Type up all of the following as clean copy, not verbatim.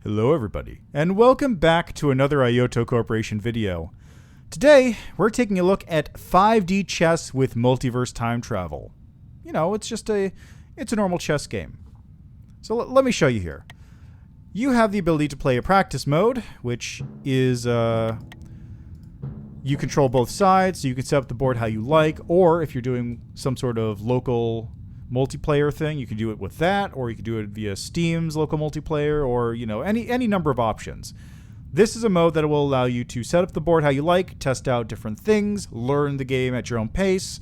Hello everybody, and welcome back to another Ayoto Corporation video. Today, we're taking a look at 5D chess with multiverse time travel. You know, it's a normal chess game. So let me show you here. You have the ability to play a practice mode, which is, you control both sides, so you can set up the board how you like, or if you're doing some sort of local multiplayer thing, you can do it with that, or you can do it via Steam's local multiplayer, or, you know, any number of options. This is a mode that will allow you to set up the board how you like, test out different things, learn the game at your own pace,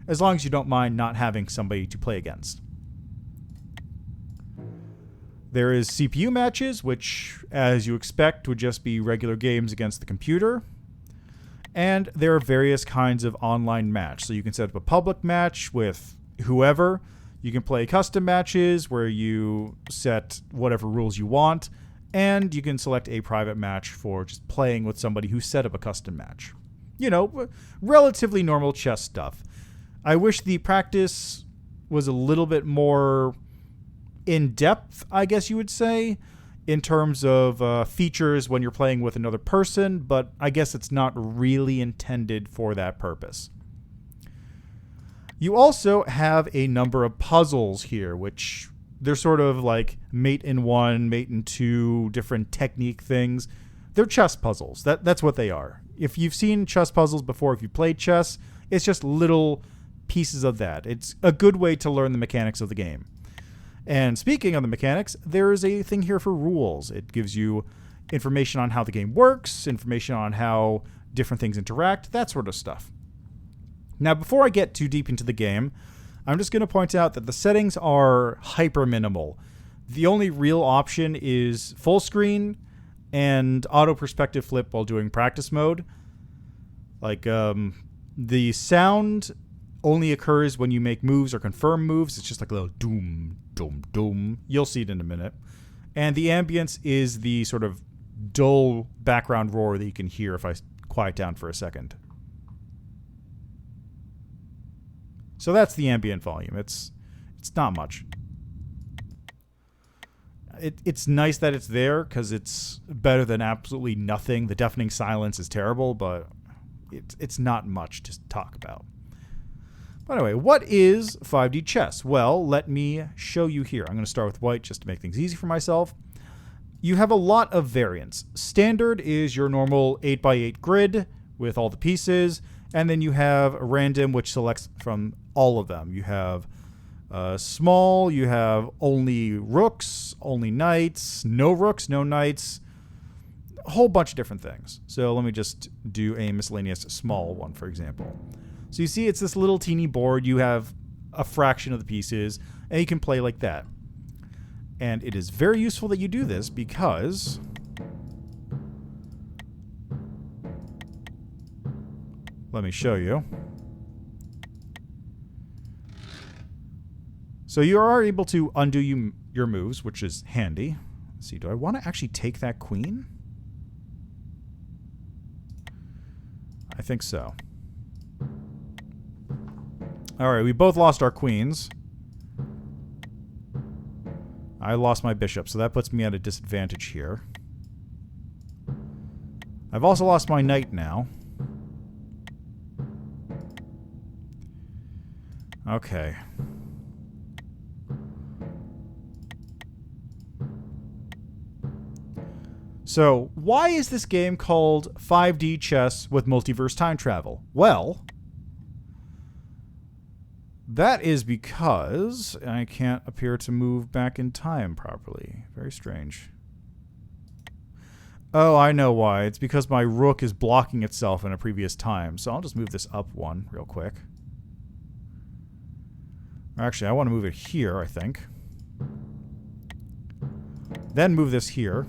as long as you don't mind not having somebody to play against. There is CPU matches, which, as you expect, would just be regular games against the computer. And there are various kinds of online match. So you can set up a public match with whoever. You can play custom matches where you set whatever rules you want, and you can select a private match for just playing with somebody who set up a custom match. You know, relatively normal chess stuff. I wish the practice was a little bit more in-depth, I guess you would say, in terms of features when you're playing with another person, but I guess it's not really intended for that purpose. You also have a number of puzzles here, which they're sort of like mate in one, mate in two, different technique things. They're chess puzzles. That's what they are. If you've seen chess puzzles before, if you played chess, it's just little pieces of that. It's a good way to learn the mechanics of the game. And speaking of the mechanics, there is a thing here for rules. It gives you information on how the game works, information on how different things interact, that sort of stuff. Now, before I get too deep into the game, I'm just going to point out that the settings are hyper minimal. The only real option is full screen and auto perspective flip while doing practice mode. Like, the sound only occurs when you make moves or confirm moves. It's just like a little doom, doom, doom. You'll see it in a minute. And the ambience is the sort of dull background roar that you can hear if I quiet down for a second. So that's the ambient volume. It's not much. It's nice that it's there because it's better than absolutely nothing. The deafening silence is terrible, but it's not much to talk about. But anyway, what is 5D chess? Well, let me show you here. I'm going to start with white just to make things easy for myself. You have a lot of variants. Standard is your normal 8x8 grid with all the pieces, and then you have random, which selects from all of them. You have small, you have only rooks, only knights, no rooks, no knights, a whole bunch of different things. So let me just do a miscellaneous small one, for example. So you see it's this little teeny board. You have a fraction of the pieces, and you can play like that. And it is very useful that you do this because let me show you. So you are able to undo your moves, which is handy. Let's see, do I want to actually take that queen? I think so. Alright, we both lost our queens. I lost my bishop, so that puts me at a disadvantage here. I've also lost my knight now. Okay. So, why is this game called 5D chess with multiverse time travel? Well, that is because I can't appear to move back in time properly. Very strange. Oh, I know why. It's because my rook is blocking itself in a previous time. So I'll just move this up one real quick. Actually, I want to move it here, I think. Then move this here.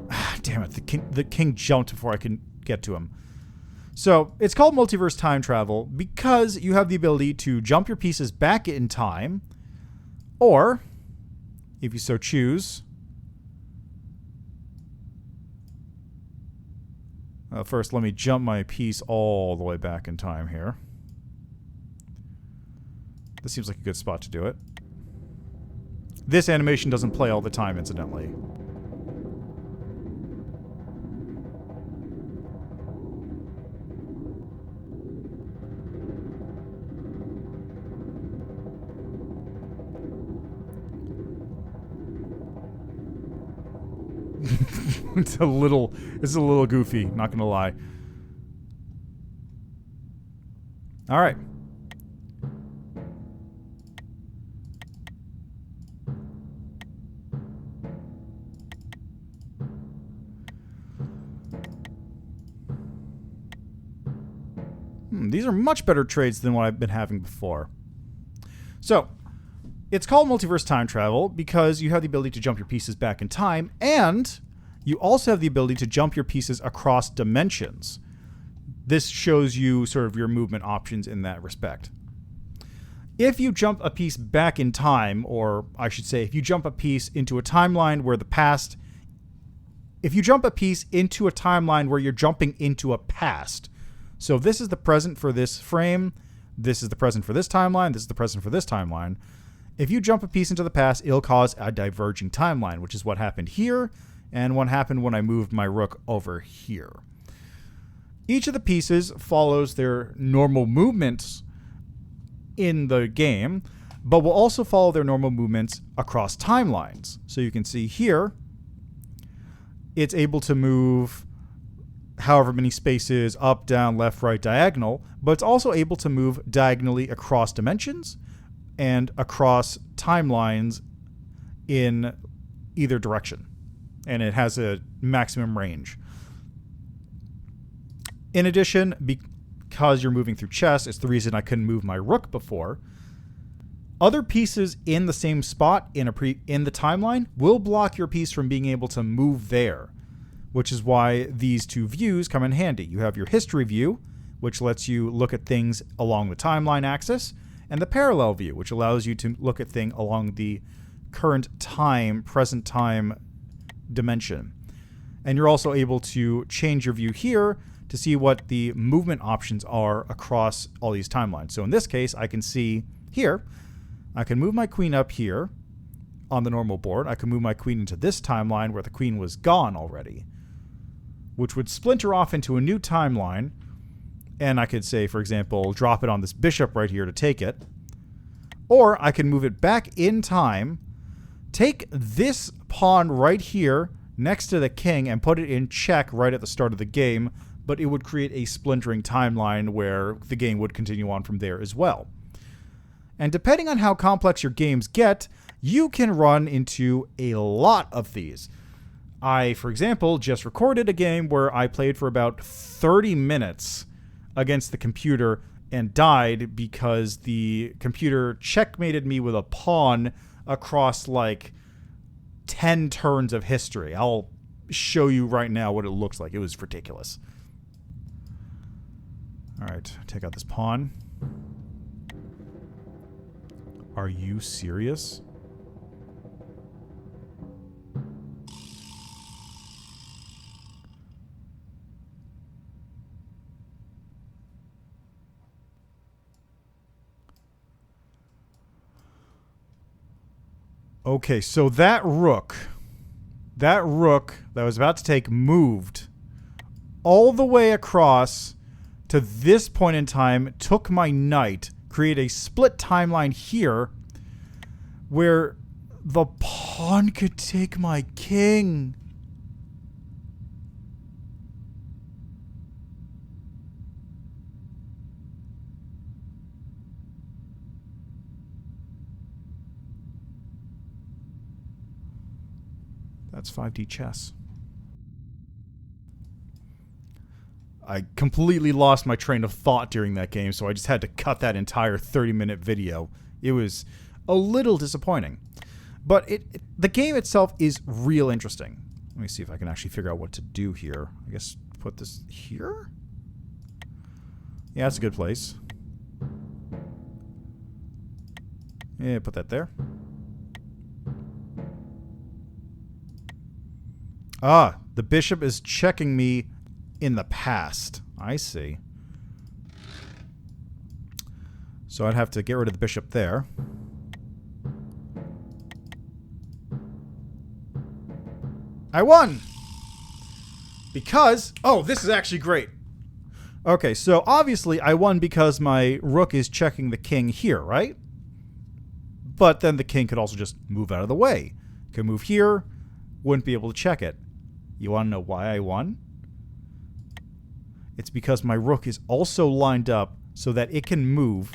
Ah, damn it. The king jumped before I can get to him. So, it's called multiverse time travel because you have the ability to jump your pieces back in time, or, if you so choose, first let me jump my piece all the way back in time here. This seems like a good spot to do it. This animation doesn't play all the time, incidentally. It's a little goofy, not gonna lie. All right. These are much better trades than what I've been having before. So, it's called Multiverse Time Travel because you have the ability to jump your pieces back in time, and you also have the ability to jump your pieces across dimensions. This shows you sort of your movement options in that respect. If you jump a piece back in time, or I should say, if you jump a piece into a timeline where if you jump a piece into a timeline where you're jumping into a past, so this is the present for this frame, this is the present for this timeline, this is the present for this timeline. If you jump a piece into the past, it'll cause a diverging timeline, which is what happened here and what happened when I moved my rook over here. Each of the pieces follows their normal movements in the game, but will also follow their normal movements across timelines. So you can see here, it's able to move however many spaces up, down, left, right, diagonal, but it's also able to move diagonally across dimensions and across timelines in either direction. And it has a maximum range. In addition, because you're moving through chess, it's the reason I couldn't move my rook before. Other pieces in the same spot in the timeline will block your piece from being able to move there, which is why these two views come in handy. You have your history view, which lets you look at things along the timeline axis, and the parallel view, which allows you to look at things along the current time, present time dimension. And you're also able to change your view here to see what the movement options are across all these timelines. So in this case, I can see here, I can move my queen up here on the normal board. I can move my queen into this timeline where the queen was gone already, which would splinter off into a new timeline. And I could say, for example, drop it on this bishop right here to take it. Or I can move it back in time, take this pawn right here next to the king and put it in check right at the start of the game, but it would create a splintering timeline where the game would continue on from there as well. And depending on how complex your games get, you can run into a lot of these. I, for example, just recorded a game where I played for about 30 minutes against the computer and died because the computer checkmated me with a pawn across like 10 turns of history. I'll show you right now what it looks like. It was ridiculous. All right, take out this pawn. Are you serious? Okay, so that rook that was about to take moved all the way across to this point in time, took my knight, create a split timeline here where the pawn could take my king. That's 5D chess. I completely lost my train of thought during that game, so I just had to cut that entire 30-minute video. It was a little disappointing. But the game itself is real interesting. Let me see if I can actually figure out what to do here. I guess put this here? Yeah, that's a good place. Yeah, put that there. Ah, the bishop is checking me in the past. I see. So I'd have to get rid of the bishop there. I won! Because... Oh, this is actually great. Okay, so obviously I won because my rook is checking the king here, right? But then the king could also just move out of the way. Could move here, wouldn't be able to check it. You want to know why I won? It's because my rook is also lined up so that it can move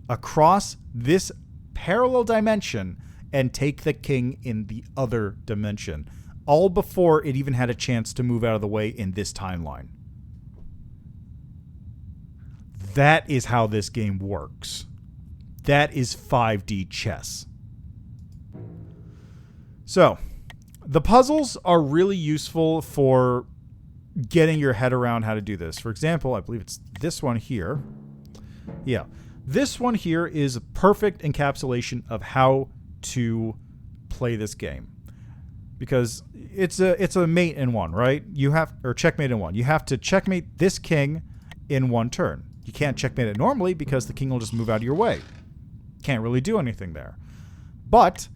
across this parallel dimension and take the king in the other dimension, all before it even had a chance to move out of the way in this timeline. That is how this game works. That is 5D chess. So, the puzzles are really useful for getting your head around how to do this. For example, I believe it's this one here. Yeah. This one here is a perfect encapsulation of how to play this game. Because it's a mate in one, right? Or checkmate in one. You have to checkmate this king in one turn. You can't checkmate it normally because the king will just move out of your way. Can't really do anything there. But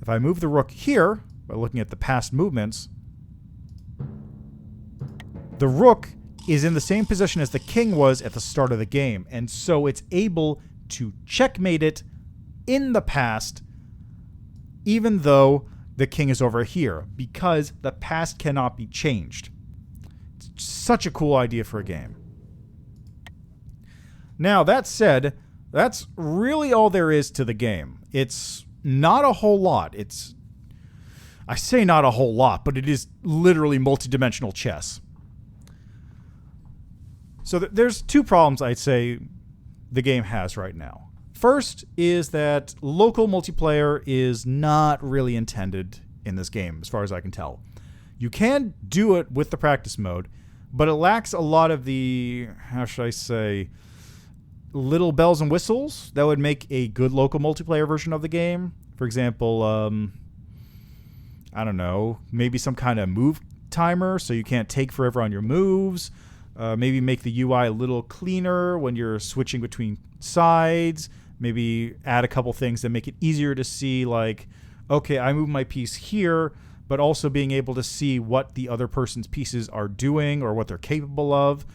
if I move the rook here, by looking at the past movements, the rook is in the same position as the king was at the start of the game, and so it's able to checkmate it in the past, even though the king is over here, because the past cannot be changed. It's such a cool idea for a game. Now, that said, that's really all there is to the game. It's not a whole lot. I say not a whole lot, but it is literally multidimensional chess. So there's two problems I'd say the game has right now. First is that local multiplayer is not really intended in this game, as far as I can tell. You can do it with the practice mode, but it lacks a lot of the, how should I say, little bells and whistles that would make a good local multiplayer version of the game. For example, I don't know, maybe some kind of move timer so you can't take forever on your moves. Maybe make the UI a little cleaner when you're switching between sides. Maybe add a couple things that make it easier to see, like, okay, I move my piece here, but also being able to see what the other person's pieces are doing or what they're capable of.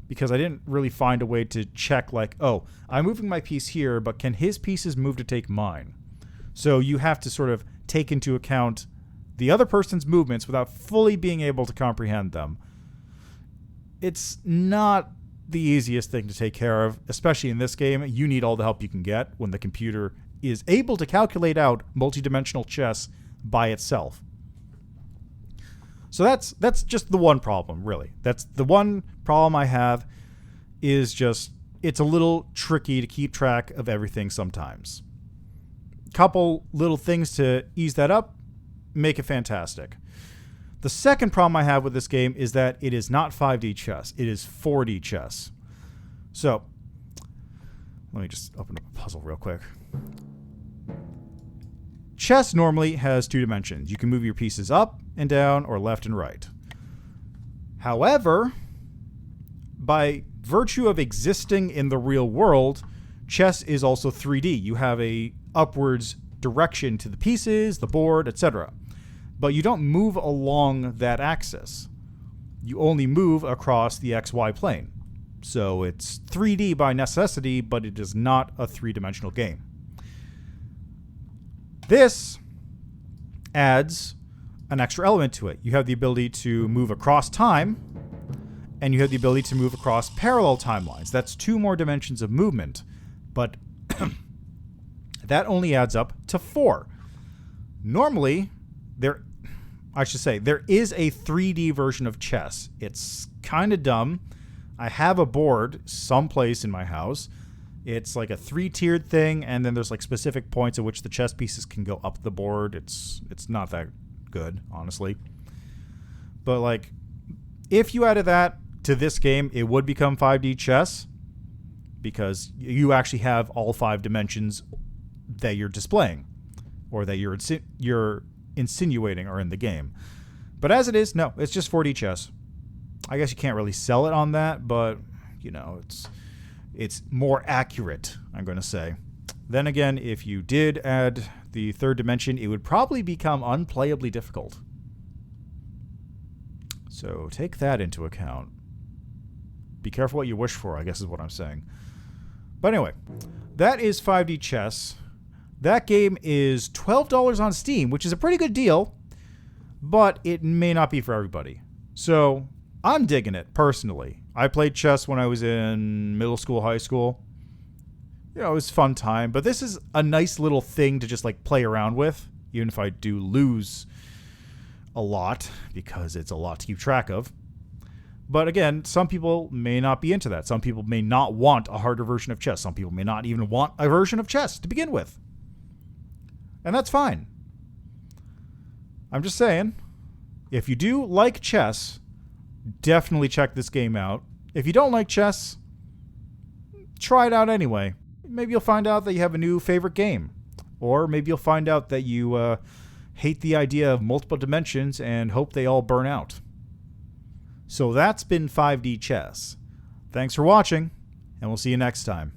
Because I didn't really find a way to check, like, oh, I'm moving my piece here, but can his pieces move to take mine? So you have to sort of take into account the other person's movements without fully being able to comprehend them. It's not the easiest thing to take care of, especially in this game. You need all the help you can get when the computer is able to calculate out multidimensional chess by itself. So that's just the one problem, really. That's the one problem I have, is just it's a little tricky to keep track of everything sometimes. Couple little things to ease that up, make it fantastic. The second problem I have with this game is that it is not 5D chess. It is 4D chess. So, let me just open up a puzzle real quick. Chess normally has two dimensions. You can move your pieces up and down or left and right. However, by virtue of existing in the real world, chess is also 3D. You have a upwards direction to the pieces, the board, etc. But you don't move along that axis. You only move across the XY plane. So it's 3D by necessity, but it is not a three-dimensional game. This adds an extra element to it. You have the ability to move across time, and you have the ability to move across parallel timelines. That's two more dimensions of movement, but that only adds up to 4. Normally, there is a 3D version of chess. It's kind of dumb. I have a board someplace in my house. It's like a 3-tiered thing, and then there's like specific points at which the chess pieces can go up the board. It's not that good, honestly. But like, if you added that to this game, it would become 5D chess, because you actually have all 5 dimensions that you're displaying, or that you're insinuating are in the game. But as it is, no, it's just 4D chess. I guess you can't really sell it on that, but you know, it's more accurate, I'm going to say. Then again, if you did add the third dimension, it would probably become unplayably difficult. So take that into account. Be careful what you wish for, I guess is what I'm saying. But anyway, that is 5D Chess. That game is $12 on Steam, which is a pretty good deal, but it may not be for everybody. So I'm digging it, personally. I played chess when I was in middle school, high school. You know, it was a fun time, but this is a nice little thing to just like play around with, even if I do lose a lot, because it's a lot to keep track of. But again, some people may not be into that. Some people may not want a harder version of chess. Some people may not even want a version of chess to begin with. And that's fine. I'm just saying, if you do like chess, definitely check this game out. If you don't like chess, try it out anyway. Maybe you'll find out that you have a new favorite game. Or maybe you'll find out that you hate the idea of multiple dimensions and hope they all burn out. So that's been 5D Chess. Thanks for watching, and we'll see you next time.